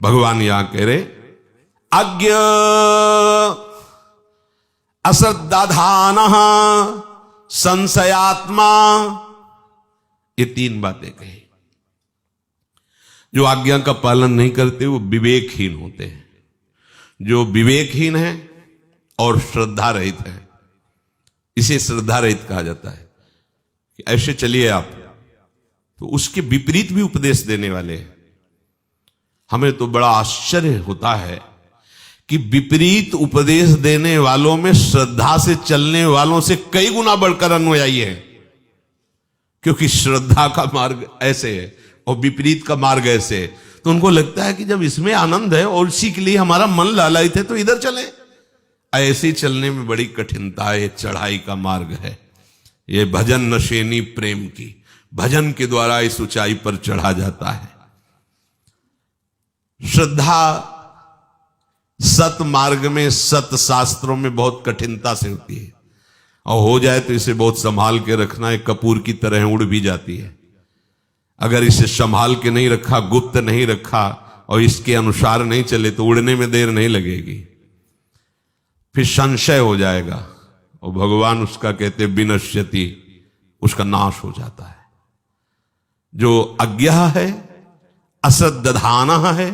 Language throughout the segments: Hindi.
भगवान यहां कह रहे अज्ञ अश्रद्धाधान संशयात्मा, ये तीन बातें कही। जो आज्ञा का पालन नहीं करते वो विवेकहीन होते हैं। जो विवेकहीन है और श्रद्धा रहित है, इसे श्रद्धा रहित कहा जाता है कि ऐसे चलिए आप, तो उसके विपरीत भी उपदेश देने वाले हैं। हमें तो बड़ा आश्चर्य होता है कि विपरीत उपदेश देने वालों में श्रद्धा से चलने वालों से कई गुना बढ़कर अनुयायी है, क्योंकि श्रद्धा का मार्ग ऐसे है और विपरीत का मार्ग ऐसे है। तो उनको लगता है कि जब इसमें आनंद है और इसी के लिए हमारा मन लालयित है तो इधर चलें। ऐसे चलने में बड़ी कठिनता है, चढ़ाई का मार्ग है। ये भजन नशेनी प्रेम की, भजन के द्वारा इस ऊंचाई पर चढ़ा जाता है। श्रद्धा सत मार्ग में, सत शास्त्रों में बहुत कठिनता से होती है, और हो जाए तो इसे बहुत संभाल के रखना है। कपूर की तरह उड़ भी जाती है। अगर इसे संभाल के नहीं रखा, गुप्त नहीं रखा और इसके अनुसार नहीं चले तो उड़ने में देर नहीं लगेगी, फिर संशय हो जाएगा और भगवान उसका कहते विनश्यति, उसका नाश हो जाता है। जो अज्ञा है, अश्रद्धान है,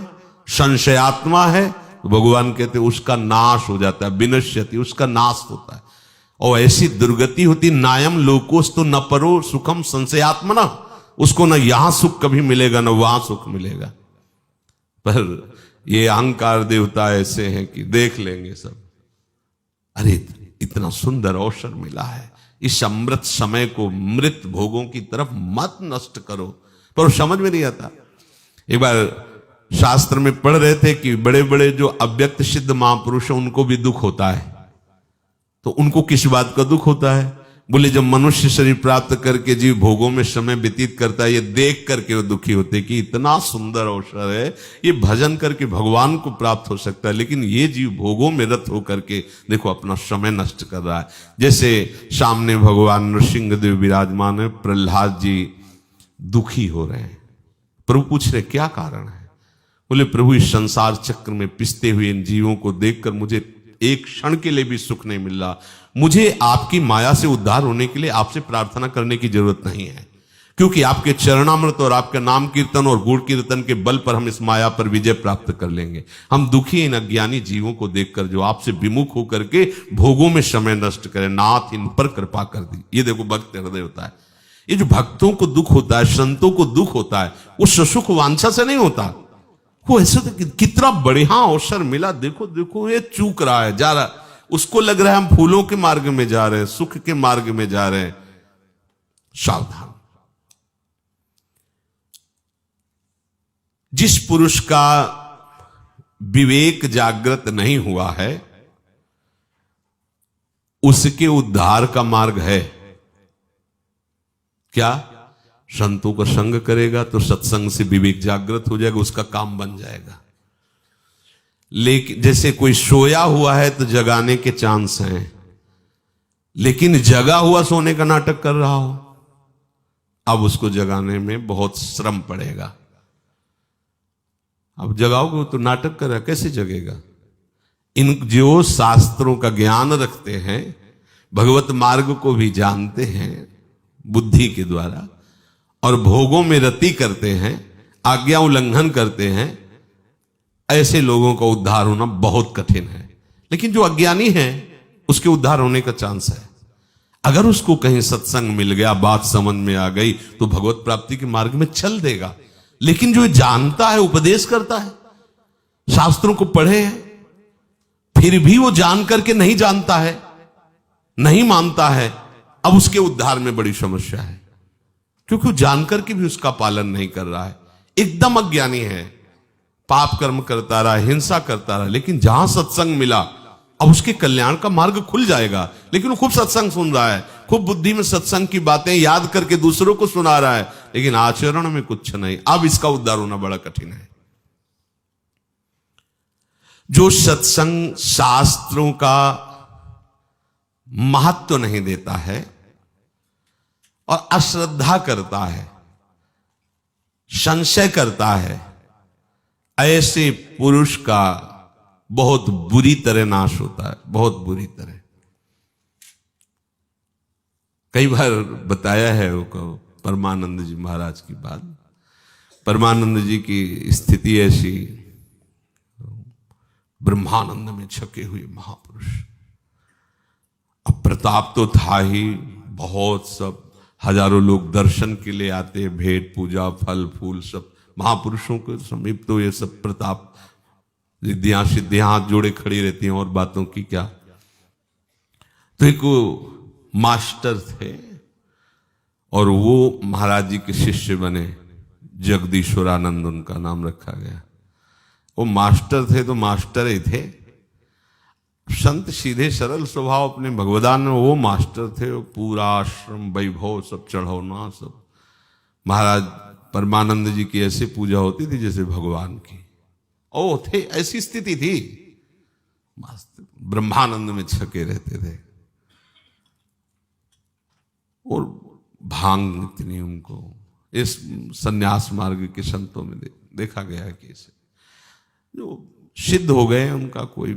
संशयात्मा है, तो भगवान कहते उसका नाश हो जाता है, विनश्यति, उसका नाश होता है। और ऐसी दुर्गति होती, नायम लोकोस्तु न परो सुखम संशयात्मना, उसको न यहां सुख कभी मिलेगा न वहां सुख मिलेगा। पर ये अहंकार देवता ऐसे हैं कि देख लेंगे सब, अरे इतना सुंदर अवसर मिला है, इस अमृत समय को मृत भोगों की तरफ मत नष्ट करो। पर समझ में नहीं आता। एक बार शास्त्र में पढ़ रहे थे कि बड़े बड़े जो अव्यक्त सिद्ध महापुरुष हैं उनको भी दुख होता है। तो उनको किस बात का दुख होता है? बोले जब मनुष्य शरीर प्राप्त करके जीव भोगों में समय व्यतीत करता है, ये देख करके वो दुखी होते कि इतना सुंदर अवसर है, ये भजन करके भगवान को प्राप्त हो सकता है, लेकिन ये जीव भोगों में रत होकर के देखो अपना समय नष्ट कर रहा है। जैसे सामने भगवान नृसिंहदेव विराजमान है, प्रहलाद जी दुखी हो रहे हैं। प्रभु पूछ रहे क्या कारण है? बोले प्रभु इस संसार चक्र में पिसते हुए इन जीवों को देखकर मुझे एक क्षण के लिए भी सुख नहीं मिल रहा। मुझे आपकी माया से उद्धार होने के लिए आपसे प्रार्थना करने की जरूरत नहीं है, क्योंकि आपके चरणामृत और आपके नाम कीर्तन और गुण कीर्तन के बल पर हम इस माया पर विजय प्राप्त कर लेंगे। हम दुखी इन अज्ञानी जीवों को देखकर जो आपसे विमुख होकर के भोगों में समय नष्ट करें, नाथ इन पर कृपा कर दी। ये देखो भक्त हृदय होता है। ये जो भक्तों को दुख होता है, संतों को दुख होता है, वो सुख वांछा से नहीं होता। वो ऐसे कितना बढ़िया अवसर मिला, देखो देखो ये चूक रहा है, जा रहा, उसको लग रहा है हम फूलों के मार्ग में जा रहे हैं, सुख के मार्ग में जा रहे हैं। सावधान। जिस पुरुष का विवेक जागृत नहीं हुआ है उसके उद्धार का मार्ग है क्या? संतों का संग करेगा तो सत्संग से विवेक जागृत हो जाएगा, उसका काम बन जाएगा। लेकिन जैसे कोई सोया हुआ है तो जगाने के चांस हैं, लेकिन जगा हुआ सोने का नाटक कर रहा हो, अब उसको जगाने में बहुत श्रम पड़ेगा। अब जगाओगे तो नाटक कर रहा, कैसे जगेगा? इन जो शास्त्रों का ज्ञान रखते हैं, भगवत मार्ग को भी जानते हैं बुद्धि के द्वारा, और भोगों में रति करते हैं, आज्ञा उल्लंघन करते हैं, ऐसे लोगों का उद्धार होना बहुत कठिन है। लेकिन जो अज्ञानी है उसके उद्धार होने का चांस है। अगर उसको कहीं सत्संग मिल गया, बात समझ में आ गई, तो भगवत प्राप्ति के मार्ग में चल देगा। लेकिन जो जानता है, उपदेश करता है, शास्त्रों को पढ़े है, फिर भी वो जान करके नहीं जानता है, नहीं मानता है, अब उसके उद्धार में बड़ी समस्या है, क्योंकि वो जानकर के भी उसका पालन नहीं कर रहा है। एकदम अज्ञानी है, पाप कर्म करता रहा, हिंसा करता रहा। लेकिन जहां सत्संग मिला, अब उसके कल्याण का मार्ग खुल जाएगा। लेकिन वो खूब सत्संग सुन रहा है, खूब बुद्धि में सत्संग की बातें याद करके दूसरों को सुना रहा है, लेकिन आचरण में कुछ नहीं। अब इसका उद्धार होना बड़ा कठिन है। जो सत्संग शास्त्रों का महत्व नहीं देता है और अश्रद्धा करता है, संशय करता है, ऐसे पुरुष का बहुत बुरी तरह नाश होता है, बहुत बुरी तरह। कई बार बताया है वो परमानंद जी महाराज की बात। परमानंद जी की स्थिति ऐसी, ब्रह्मानंद में छके हुए महापुरुष। अब प्रताप तो था ही, बहुत सब हजारों लोग दर्शन के लिए आते, भेंट पूजा फल फूल सब। महापुरुषों के समीप तो ये सब प्रताप, रिद्धियां सिद्धियां हाथ जोड़े खड़ी रहती हैं, और बातों की क्या। तो एक मास्टर थे और वो महाराज जी के शिष्य बने, जगदीश्वरानंद उनका नाम रखा गया। वो मास्टर थे तो मास्टर ही थे, संत सीधे सरल स्वभाव अपने भगवदान में। वो मास्टर थे, वो पूरा आश्रम वैभव सब चढ़ाना सब। महाराज परमानंद जी की ऐसी पूजा होती थी जैसे भगवान की। ओ थे, ऐसी स्थिति थी, ब्रह्मानंद में छके रहते थे। और भांग इतनी उनको, इस सन्यास मार्ग के संतों में देखा गया है कि इसे जो सिद्ध हो गए उनका कोई,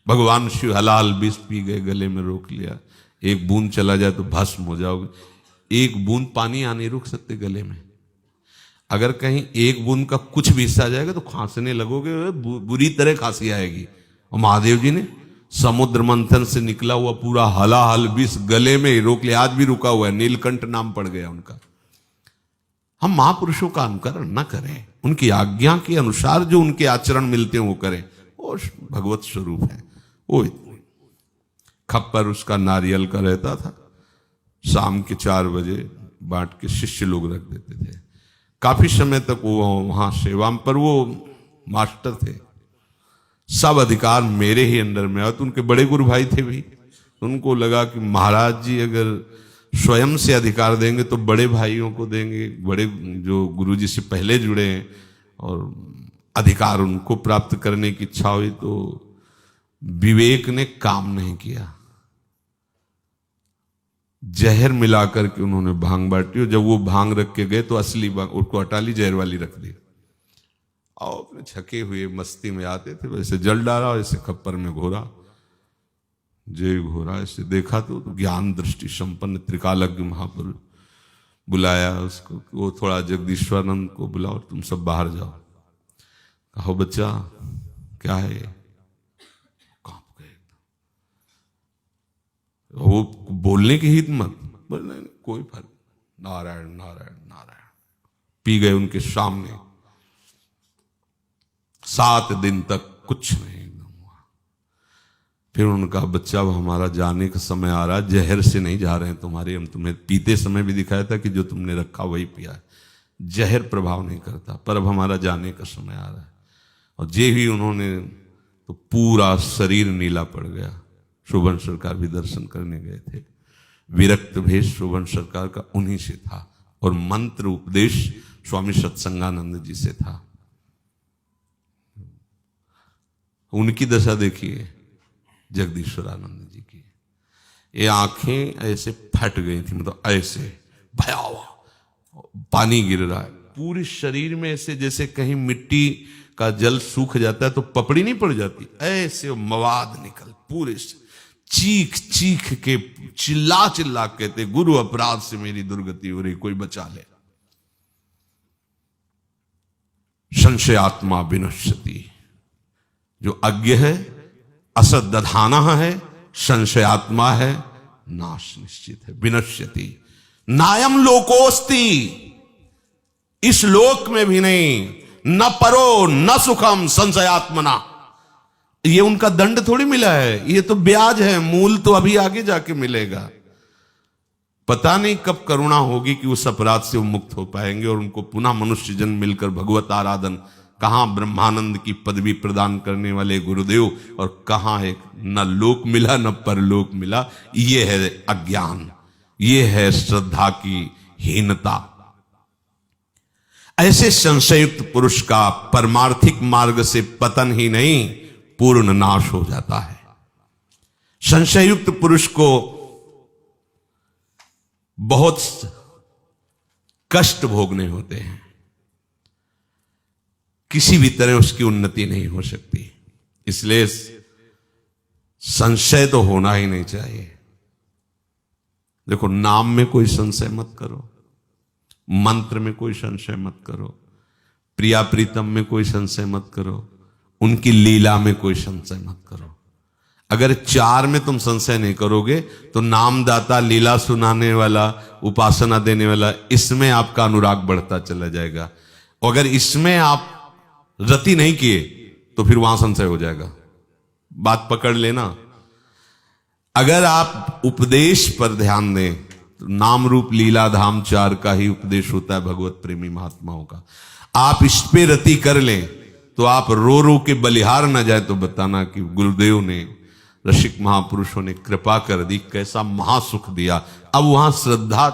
भगवान शिव हलाल विष पी गए, गले में रोक लिया, एक बूंद चला जाए तो भस्म हो जाओगे। एक बूंद पानी आ नहीं रुक सकते गले में, अगर कहीं एक बूंद का कुछ भी हिस्सा जाएगा तो खांसने लगोगे, बुरी तरह खांसी आएगी। और महादेव जी ने समुद्र मंथन से निकला हुआ पूरा हलाहल विष गले में ही रोक लिया, आज भी रुका हुआ है, नीलकंठ नाम पड़ गया उनका। हम महापुरुषों का अनुकरण न करें, उनकी आज्ञा के अनुसार जो उनके आचरण मिलते हैं वो करें, वो भगवत स्वरूप है। वो खप्पर उसका नारियल का रहता था, शाम के 4 बजे बांट के शिष्य लोग रख देते थे। काफी समय तक वो वहां सेवा, पर वो मास्टर थे, सब अधिकार मेरे ही अंडर में। और तो उनके बड़े गुरु भाई थे भी, उनको लगा कि महाराज जी अगर स्वयं से अधिकार देंगे तो बड़े भाइयों को देंगे, बड़े जो गुरु जी से पहले जुड़े हैं, और अधिकार उनको प्राप्त करने की इच्छा हुई। तो विवेक ने काम नहीं किया, जहर मिलाकर के उन्होंने भांग बांटी, और जब वो भांग रख के गए तो असली भांग उसको हटा ली, जहर वाली रख दी। और अपने छके हुए मस्ती में आते थे, वैसे जल डाला, ऐसे खप्पर में घोरा, जय घोरा। ऐसे देखा तो ज्ञान दृष्टि संपन्न त्रिकालज्ञ महापुरुष बुलाया उसको, वो थोड़ा जगदीश्वरानंद को बुलाओ, तुम सब बाहर जाओ। कहो बच्चा क्या है, कांप गए। वो बोलने की हिम्मत, बोलने कोई फर्क, नारायण नारायण नारायण, पी गए उनके सामने। 7 दिन तक कुछ नहीं हुआ। फिर उनका बच्चा, अब हमारा जाने का समय आ रहा है, जहर से नहीं जा रहे हैं तुम्हारे, हम तुम्हें पीते समय भी दिखाया था कि जो तुमने रखा वही पिया है, जहर प्रभाव नहीं करता, पर अब हमारा जाने का समय आ रहा है। और जे ही उन्होंने, तो पूरा शरीर नीला पड़ गया। शोभन सरकार भी दर्शन करने गए थे, विरक्त भेष शोभन सरकार का उन्हीं से था, और मंत्र उपदेश स्वामी सत्संगानंद जी से था। उनकी दशा देखिए जगदीश्वरानंद जी की, ये आंखें ऐसे फट गई थी, मतलब ऐसे भयावह, पानी गिर रहा है पूरे शरीर में, ऐसे जैसे कहीं मिट्टी का जल सूख जाता है तो पपड़ी नहीं पड़ जाती, ऐसे मवाद निकल पूरे से। चीख चीख के चिल्ला चिल्ला कहते, गुरु अपराध से मेरी दुर्गति हो रही, कोई बचा ले। संशयात्मा विनश्यति, जो अज्ञ है, असत दधाना है, संशयात्मा है, नाश निश्चित है। विनश्यति नायम लोकोस्ति, इस लोक में भी नहीं, न परो न सुखम संशयात्मना। ये उनका दंड थोड़ी मिला है, ये तो ब्याज है, मूल तो अभी आगे जाके मिलेगा। पता नहीं कब करुणा होगी कि उस अपराध से वो मुक्त हो पाएंगे और उनको पुनः मनुष्य जन्म मिलकर भगवत आराधन, कहां ब्रह्मानंद की पदवी प्रदान करने वाले गुरुदेव, और कहां एक न लोक मिला न परलोक मिला। ये है अज्ञान, ये है श्रद्धा की हीनता। ऐसे संशयुक्त पुरुष का परमार्थिक मार्ग से पतन ही नहीं, पूर्ण नाश हो जाता है। संशयुक्त पुरुष को बहुत कष्ट भोगने होते हैं। किसी भी तरह उसकी उन्नति नहीं हो सकती। इसलिए संशय तो होना ही नहीं चाहिए। देखो, नाम में कोई संशय मत करो, मंत्र में कोई संशय मत करो, प्रिया प्रीतम में कोई संशय मत करो, उनकी लीला में कोई संशय मत करो। अगर चार में तुम संशय नहीं करोगे तो नामदाता, लीला सुनाने वाला, उपासना देने वाला, इसमें आपका अनुराग बढ़ता चला जाएगा। और अगर इसमें आप रति नहीं किए तो फिर वहां संशय हो जाएगा। बात पकड़ लेना। अगर आप उपदेश पर ध्यान दें तो नाम रूप लीला धाम चार का ही उपदेश होता है भगवत प्रेमी महात्माओं का। आप इस पे रति कर लें तो आप रो रो के बलिहार न जाए तो बताना कि गुरुदेव ने, रसिक महापुरुषों ने कृपा कर दी, कैसा महासुख दिया। अब वहां श्रद्धा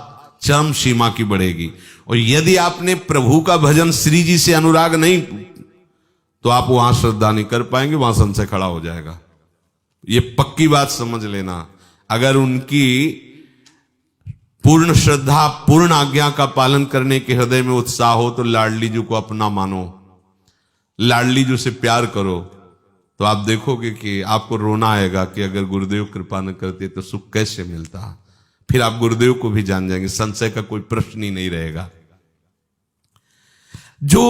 चरम सीमा की बढ़ेगी। और यदि आपने प्रभु का भजन श्री जी से अनुराग नहीं तो आप वहां श्रद्धा नहीं कर पाएंगे, वहां संशय खड़ा हो जाएगा। ये पक्की बात समझ लेना। अगर उनकी पूर्ण श्रद्धा, पूर्ण आज्ञा का पालन करने के हृदय में उत्साह हो तो लाडली जी को अपना मानो, लाडली जी से प्यार करो, तो आप देखोगे कि आपको रोना आएगा कि अगर गुरुदेव कृपा न करते तो सुख कैसे मिलता। फिर आप गुरुदेव को भी जान जाएंगे, संशय का कोई प्रश्न ही नहीं रहेगा। जो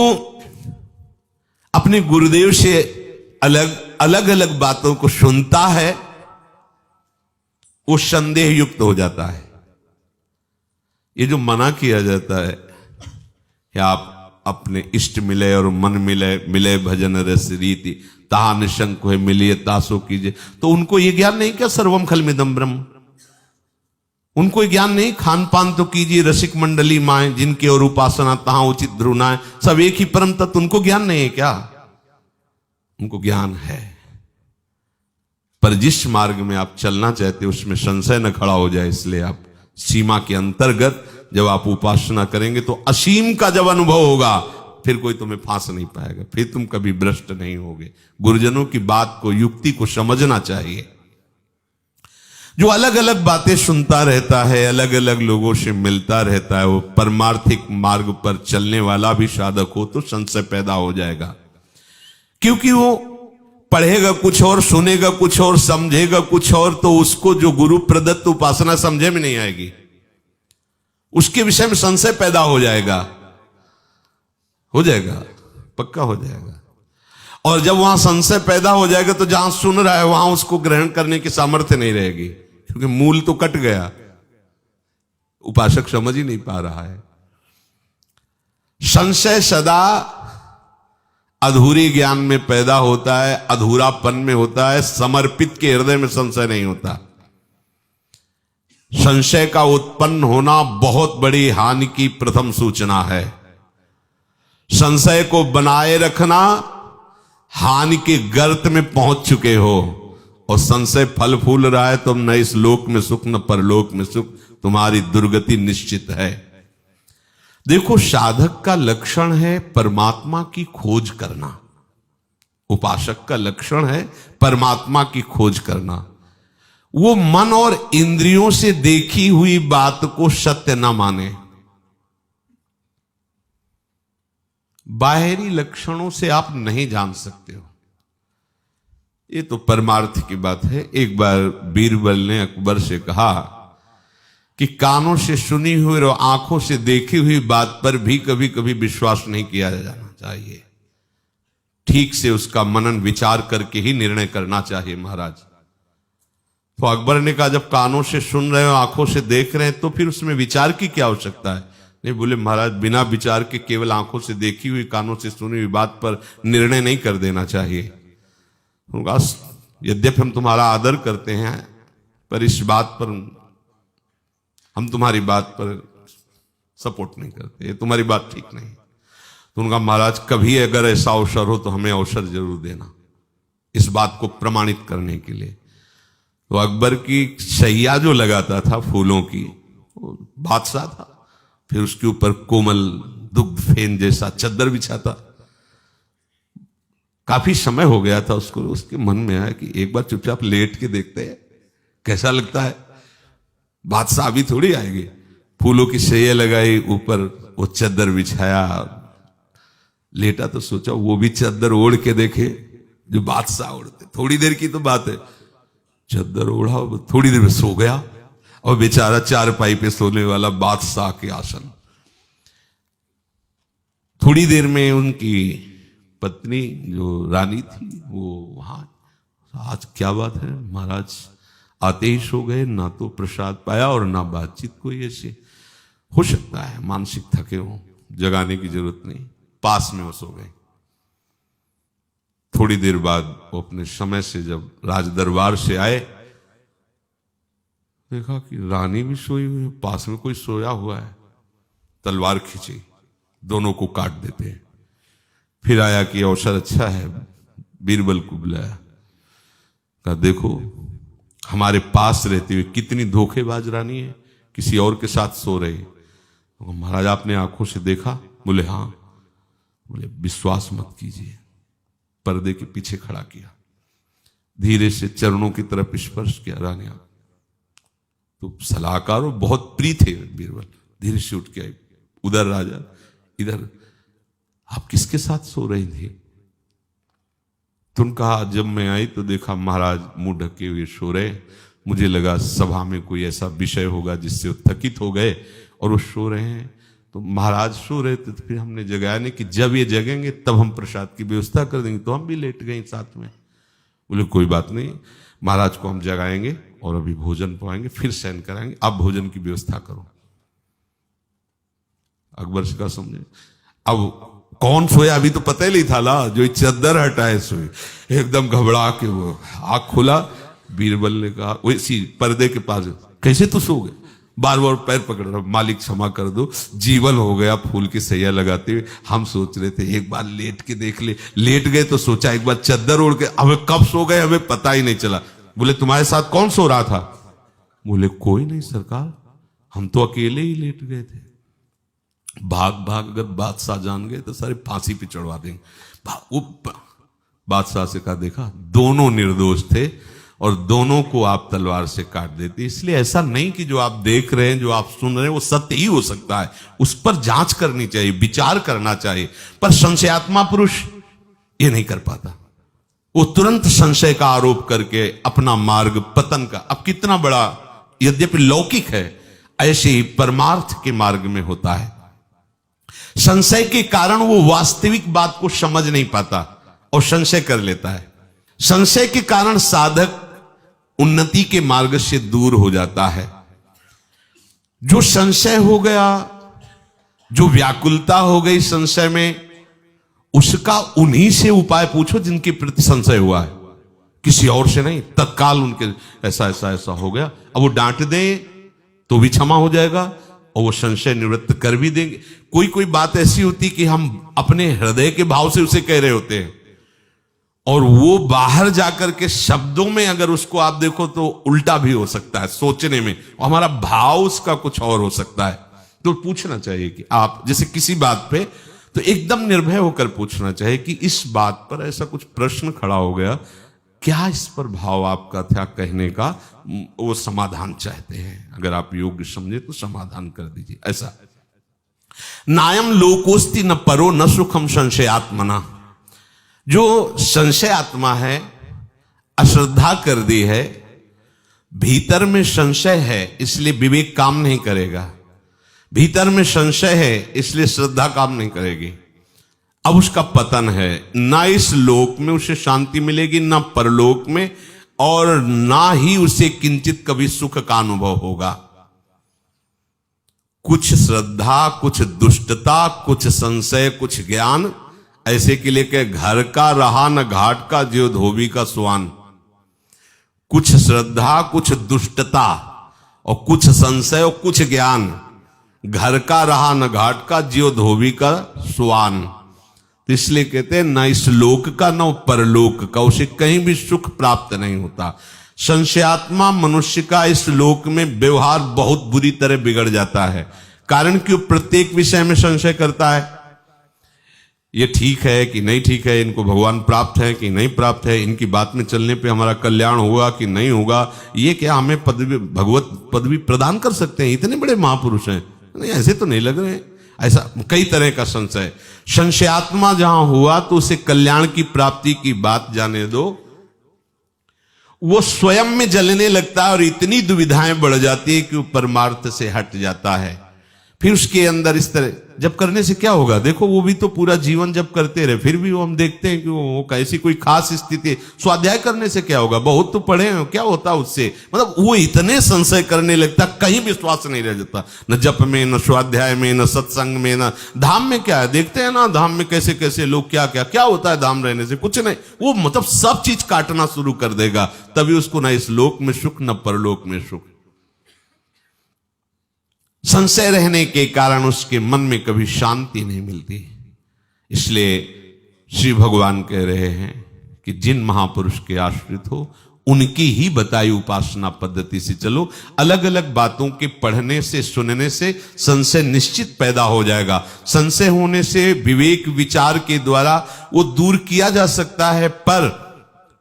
अपने गुरुदेव से अलग अलग बातों को सुनता है वो संदेह युक्त हो जाता है। ये जो मना किया जाता है कि आप अपने इष्ट मिले और मन मिले, मिले भजन रस रीति, ताहा निशंक है मिलिए तासो कीजिए, तो उनको ये ज्ञान नहीं क्या सर्वम खलमिदम ब्रह्म? उनको ज्ञान नहीं खान पान तो कीजिए रसिक मंडली माए, जिनके और उपासना तहां उचित ध्रुनाए, सब एक ही परम तत्व। उनको ज्ञान नहीं है क्या? उनको ज्ञान है, पर जिस मार्ग में आप चलना चाहते हो उसमें संशय न खड़ा हो जाए, इसलिए आप सीमा के अंतर्गत जब आप उपासना करेंगे तो असीम का जब अनुभव होगा फिर कोई तुम्हें फांस नहीं पाएगा, फिर तुम कभी भ्रष्ट नहीं होगे। गुरुजनों की बात को, युक्ति को समझना चाहिए। जो अलग अलग बातें सुनता रहता है, अलग अलग लोगों से मिलता रहता है, वो परमार्थिक मार्ग पर चलने वाला भी साधक हो तो संशय पैदा हो जाएगा। क्योंकि वो पढ़ेगा कुछ और, सुनेगा कुछ और, समझेगा कुछ और, तो उसको जो गुरु प्रदत्त उपासना समझे में नहीं आएगी, उसके विषय में संशय पैदा हो जाएगा, पक्का हो जाएगा। और जब वहां संशय पैदा हो जाएगा तो जहां सुन रहा है वहां उसको ग्रहण करने की सामर्थ्य नहीं रहेगी, क्योंकि मूल तो कट गया, उपासक समझ ही नहीं पा रहा है। संशय सदा अधूरी ज्ञान में पैदा होता है, अधूरापन में होता है, समर्पित के हृदय में संशय नहीं होता। संशय का उत्पन्न होना बहुत बड़ी हानि की प्रथम सूचना है। संशय को बनाए रखना, हानि के गर्त में पहुंच चुके हो, और संशय फल फूल रहा है, तुम न इस लोक में सुख न परलोक में सुख, तुम्हारी दुर्गति निश्चित है। देखो, साधक का लक्षण है परमात्मा की खोज करना, उपासक का लक्षण है परमात्मा की खोज करना। वो मन और इंद्रियों से देखी हुई बात को सत्य न माने, बाहरी लक्षणों से आप नहीं जान सकते हो। ये तो परमार्थ की बात है। एक बार बीरबल ने अकबर से कहा कि कानों से सुनी हुई और आंखों से देखी हुई बात पर भी कभी कभी विश्वास नहीं किया जाना चाहिए, ठीक से उसका मनन विचार करके ही निर्णय करना चाहिए महाराज। तो अकबर ने कहा, जब कानों से सुन रहे हो, आंखों से देख रहे हैं, तो फिर उसमें विचार की क्या आवश्यकता है? नहीं, बोले महाराज, बिना विचार के केवल आंखों से देखी हुई, कानों से सुनी हुई बात पर निर्णय नहीं कर देना चाहिए। यद्यपि हम तुम्हारा आदर करते हैं, पर इस बात पर हम तुम्हारी बात पर सपोर्ट नहीं करते, ये तुम्हारी बात ठीक नहीं। तो उनका, महाराज कभी अगर ऐसा अवसर हो तो हमें अवसर जरूर देना इस बात को प्रमाणित करने के लिए। तो अकबर की शैया जो लगाता था फूलों की, वो बादशाह था, फिर उसके ऊपर कोमल दुग्ध फेन जैसा चद्दर बिछाता। काफी समय हो गया था उसको, उसके मन में आया कि एक बार चुपचाप लेट के देखते हैं कैसा लगता है, बादशाह अभी थोड़ी आएगी। फूलों की शैया लगाई, ऊपर वो चद्दर बिछाया, लेटा तो सोचा वो भी चादर ओढ़ के देखे जो बादशाह ओढ़ते। थोड़ी देर की तो बात है, चादर ओढ़ा, थोड़ी देर में सो गया। और बेचारा चारपाई पे सोने वाला बादशाह के आसन। थोड़ी देर में उनकी पत्नी जो रानी थी वो वहां, आज क्या बात है महाराज, आते ही सो गए, ना तो प्रसाद पाया और ना बातचीत कोई। ऐसे हो सकता है मानसिक थके हो, जगाने की जरूरत नहीं, पास में वो सो गए। थोड़ी देर बाद वो अपने समय से जब राज दरबार से आए, देखा कि रानी भी सोई हुई है, पास में कोई सोया हुआ है। तलवार खींची, दोनों को काट देते हैं। फिर आया कि अवसर अच्छा है, बीरबल को बुलाया, कहा देखो हमारे पास रहते हुए कितनी धोखेबाज रानी है, किसी और के साथ सो रही। तो महाराज आपने आंखों से देखा? बोले हाँ। बोले विश्वास मत कीजिए। पर्दे के पीछे खड़ा किया, धीरे से चरणों की तरफ स्पर्श किया। रानी तो सलाहकार बहुत प्रिय थे बीरबल, धीरे से उठ के आई। उधर राजा, इधर आप किसके साथ सो रही थी? तुम कहा जब मैं आई तो देखा महाराज मुंह ढके हुए सो रहे, मुझे लगा सभा में कोई ऐसा विषय होगा जिससे वो थकित हो गए और वो सो रहे हैं। तो महाराज सो रहे थे तो फिर हमने जगाया नहीं कि जब ये जगेंगे तब हम प्रसाद की व्यवस्था कर देंगे। तो हम भी लेट गए साथ में। बोले कोई बात नहीं, महाराज को हम जगाएंगे और अभी भोजन पवाएंगे, फिर शयन कराएंगे, आप भोजन की व्यवस्था करो। अकबर से कहा समझे, अब कौन सोया अभी तो पता ही नहीं था ना, जो चादर हटाए सोए। एकदम घबरा के वो आंख खोला। बीरबल ने कहा वैसी पर्दे के पास, कैसे तो सो गए? बार बार पैर पकड़ रहा, मालिक क्षमा कर दो, जीवन हो गया फूल की सैया लगाते हुए। हम सोच रहे थे एक बार लेट के देख ले, लेट गए तो सोचा एक बार चादर ओढ़ के, हमें कब सो गए हमें पता ही नहीं चला। बोले तुम्हारे साथ कौन सो रहा था? बोले कोई नहीं सरकार, हम तो अकेले ही लेट गए थे। भाग भाग अगर बादशाह जान गए तो सारे फांसी पे चढ़वा देंगे। बादशाह से कहा देखा दोनों निर्दोष थे और दोनों को आप तलवार से काट देते। इसलिए ऐसा नहीं कि जो आप देख रहे हैं, जो आप सुन रहे हैं वो सत्य ही हो सकता है, उस पर जांच करनी चाहिए, विचार करना चाहिए। पर संशयात्मा पुरुष ये नहीं कर पाता, वो तुरंत संशय का आरोप करके अपना मार्ग पतन का, अब कितना बड़ा यद्यपि लौकिक है, ऐसे ही परमार्थ के मार्ग में होता है। संशय के कारण वो वास्तविक बात को समझ नहीं पाता और संशय कर लेता है। संशय के कारण साधक उन्नति के मार्ग से दूर हो जाता है। जो संशय हो गया, जो व्याकुलता हो गई संशय में, उसका उन्हीं से उपाय पूछो जिनके प्रति संशय हुआ है, किसी और से नहीं। तत्काल उनके ऐसा ऐसा ऐसा हो गया, अब वो डांट दें तो भी क्षमा हो जाएगा और वो संशय निवृत्त कर भी देंगे। कोई कोई बात ऐसी होती कि हम अपने हृदय के भाव से उसे कह रहे होते हैं और वो बाहर जाकर के शब्दों में अगर उसको आप देखो तो उल्टा भी हो सकता है सोचने में, और हमारा भाव उसका कुछ और हो सकता है। तो पूछना चाहिए कि आप जैसे किसी बात पे तो एकदम निर्भय होकर पूछना चाहिए कि इस बात पर ऐसा कुछ प्रश्न खड़ा हो गया, क्या इस पर भाव आपका था कहने का, वो समाधान चाहते हैं, अगर आप योग्य समझे तो समाधान कर दीजिए। ऐसा नायम लोकोस्ति न परो न सुखम संशयात्मना। जो संशय आत्मा है, अश्रद्धा कर दी है, भीतर में संशय है इसलिए विवेक काम नहीं करेगा, भीतर में संशय है इसलिए श्रद्धा काम नहीं करेगी। अब उसका पतन है, ना इस लोक में उसे शांति मिलेगी, ना परलोक में, और ना ही उसे किंचित कभी सुख का अनुभव होगा। कुछ श्रद्धा, कुछ दुष्टता, कुछ संशय, कुछ ज्ञान, ऐसे के लिए के घर का रहा न घाट का, ज्यो धोबी का सुआन। कुछ श्रद्धा, कुछ दुष्टता और कुछ संशय और कुछ ज्ञान, घर का रहा न घाट का, ज्यो धोबी का सुआन। तो इसलिए कहते हैं ना इस लोक का न परलोक का, उसे कहीं भी सुख प्राप्त नहीं होता। संशयात्मा मनुष्य का इस लोक में व्यवहार बहुत बुरी तरह बिगड़ जाता है, कारण कि वो प्रत्येक विषय में संशय करता है। ये ठीक है कि नहीं ठीक है, इनको भगवान प्राप्त है कि नहीं प्राप्त है, इनकी बात में चलने पे हमारा कल्याण होगा कि नहीं होगा, ये क्या हमें पदवी, भगवत पदवी प्रदान कर सकते हैं, इतने बड़े महापुरुष हैं, नहीं ऐसे तो नहीं लग रहे हैं। ऐसा कई तरह का संशय। संशयात्मा जहां हुआ तो उसे कल्याण की प्राप्ति की बात जाने दो, वो स्वयं में जलने लगता है और इतनी दुविधाएं बढ़ जाती है कि वो परमार्थ से हट जाता है। फिर उसके अंदर इस तरह जब करने से क्या होगा, देखो वो भी तो पूरा जीवन जब करते रहे, फिर भी वो हम देखते हैं कि वो कैसी कोई खास स्थिति। स्वाध्याय करने से क्या होगा, बहुत तो पढ़े हैं, क्या होता उससे, मतलब वो इतने संशय करने लगता, कहीं विश्वास नहीं रह जाता, न जप में, न स्वाध्याय में, न सत्संग में, न धाम में। क्या है, देखते हैं ना धाम में कैसे कैसे लोग क्या क्या क्या होता है धाम रहने से, कुछ नहीं। वो मतलब सब चीज काटना शुरू कर देगा, तभी उसको ना इस लोक में सुख न परलोक में सुख। संशय रहने के कारण उसके मन में कभी शांति नहीं मिलती। इसलिए श्री भगवान कह रहे हैं कि जिन महापुरुष के आश्रित हो उनकी ही बताई उपासना पद्धति से चलो। अलग अलग बातों के पढ़ने से, सुनने से संशय निश्चित पैदा हो जाएगा। संशय होने से विवेक विचार के द्वारा वो दूर किया जा सकता है, पर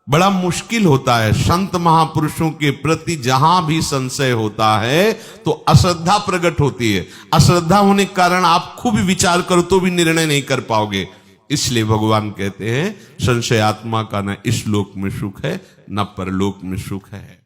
बड़ा मुश्किल होता है। संत महापुरुषों के प्रति जहां भी संशय होता है तो अश्रद्धा प्रकट होती है। अश्रद्धा होने के कारण आप खूब विचार करो तो भी निर्णय नहीं कर पाओगे। इसलिए भगवान कहते हैं संशय आत्मा का न इस लोक में सुख है न परलोक में सुख है।